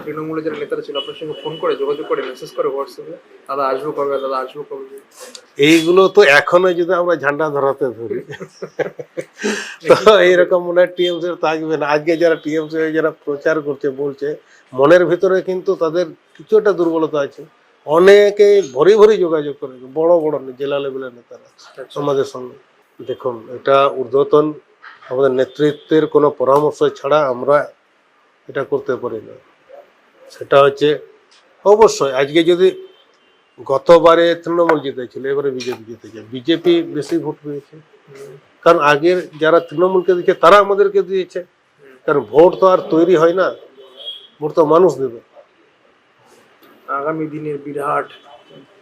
তৃণমূলের যারা নেতারা ছিল আপনার সঙ্গে ফোন করে যোগাযোগ করে মেসেজ করে হোয়াটসঅ্যাপে, দাদা আসবো কবে, দাদা আসবো কবে? এইগুলো তো এখনো যদি আমরা ঝান্ডা ধরাতে ধরি তো এইরকম মনে হয় টিএমসি থাকবে না। আজকে যারা টিএমসি যারা প্রচার করছে বলছে, মনের ভিতরে কিন্তু তাদের কিছু একটা দুর্বলতা আছে। অনেকে ভরি ভরি যোগাযোগ করে, বড় বড় জেলা লেভেলের নেতারা আমাদের সঙ্গে। দেখুন, এটা ঊর্ধ্বতন আমাদের নেতৃত্বের কোনো পরামর্শ ছাড়া আমরা এটা করতে পারি না। সেটা হচ্ছে অবশ্যই আজকে যদি গতবারে তৃণমূল জিতেছিল, এবারে বিজেপি জিতেছে, বিজেপি বেশি ভোট পেয়েছে, কারণ আগের যারা তৃণমূলকে দিয়েছে তারা আমাদেরকে দিয়েছে। কারণ ভোট তো আর তৈরি হয় না, ভোট তো মানুষ দেবে। আগামী দিনের বিরাট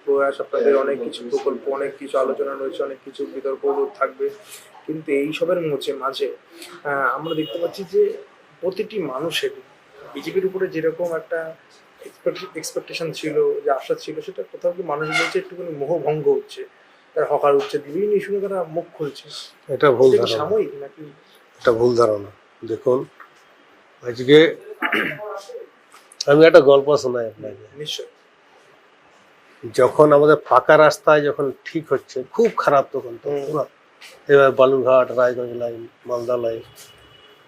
প্রয়াস, আপনাদের অনেক কিছু প্রকল্প, অনেক কিছু আলোচনা রয়েছে, অনেক কিছু বিতর্ক থাকবে, কিন্তু এই সবের মাঝে আমরা দেখতে পাচ্ছি যে প্রতিটি মানুষের বিজেপির উপরে যেরকম একটা এক্সপেকটেশন ছিল, যে আশা ছিল, সেটা কোথাও কি মানুষ বলছে একটুখানি মোহভঙ্গ হচ্ছে। তারা হকার উঠছে, বিভিন্ন ইস্যুতে তারা মুখ খুলছে। এটা ভুল ধারণা, সাময়িক নাকি? এটা ভুল ধারণা। দেখুন, আজকে আমি একটা গল্প শোনাই আপনাকে। নিশ্চয়। যখন আমাদের পাকা রাস্তায় যখন ঠিক হচ্ছে, খুব খারাপ তখন তো পুরো, এবার বালুরঘাট, রায়গঞ্জ লাইন, মালদা লাইন,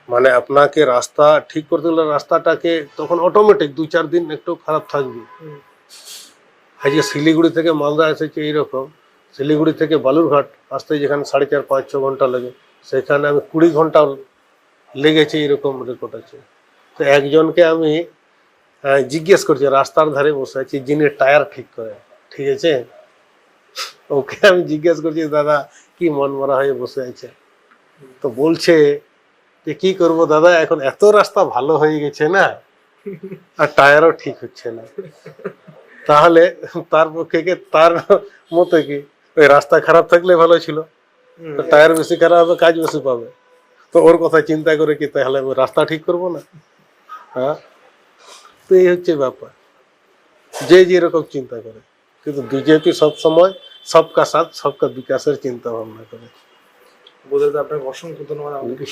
মানে আপনাকে রাস্তা ঠিক করতে গেলে রাস্তাটাকে তখন অটোমেটিক 2-4 দিন একটু খারাপ থাকবে। আজকে শিলিগুড়ি থেকে মালদা এসেছে এইরকম, শিলিগুড়ি থেকে বালুরঘাট আসতে যেখানে 4.5-5-6 ঘন্টা লাগে, সেখানে আমি 20 ঘন্টা লেগেছে, এরকম রেকর্ড আছে। তো একজনকে আমি জিজ্ঞেস করছি, রাস্তার ধারে বসে আছি, যিনি টায়ার ঠিক করে, ঠিক আছে, ওকে আমি জিজ্ঞেস করছি, দাদা কি মন মরা হয়ে বসে আছে? তো বলছে যে কি করবো দাদা, এখন এত রাস্তা ভালো হয়ে গেছে না, আর টায়ারও ঠিক হচ্ছে না। তাহলে তার পক্ষে কি, তার মতে কি, ওই রাস্তা খারাপ থাকলে ভালো ছিল, তো টায়ার বেশি খারাপ হবে, কাজ বেশি পাবে, তো ওর কথা চিন্তা করে কি তাহলে আমি রাস্তা ঠিক করবো না? হ্যাঁ, তো এই হচ্ছে ব্যাপার, যে যেরকম চিন্তা করে। কিন্তু বিজেপি সবসময় সবকা সাথ সবকা বিকাশের চিন্তা ভাবনা করে। বোধহয় আপনাকে অসংখ্য ধন্যবাদ আমাদের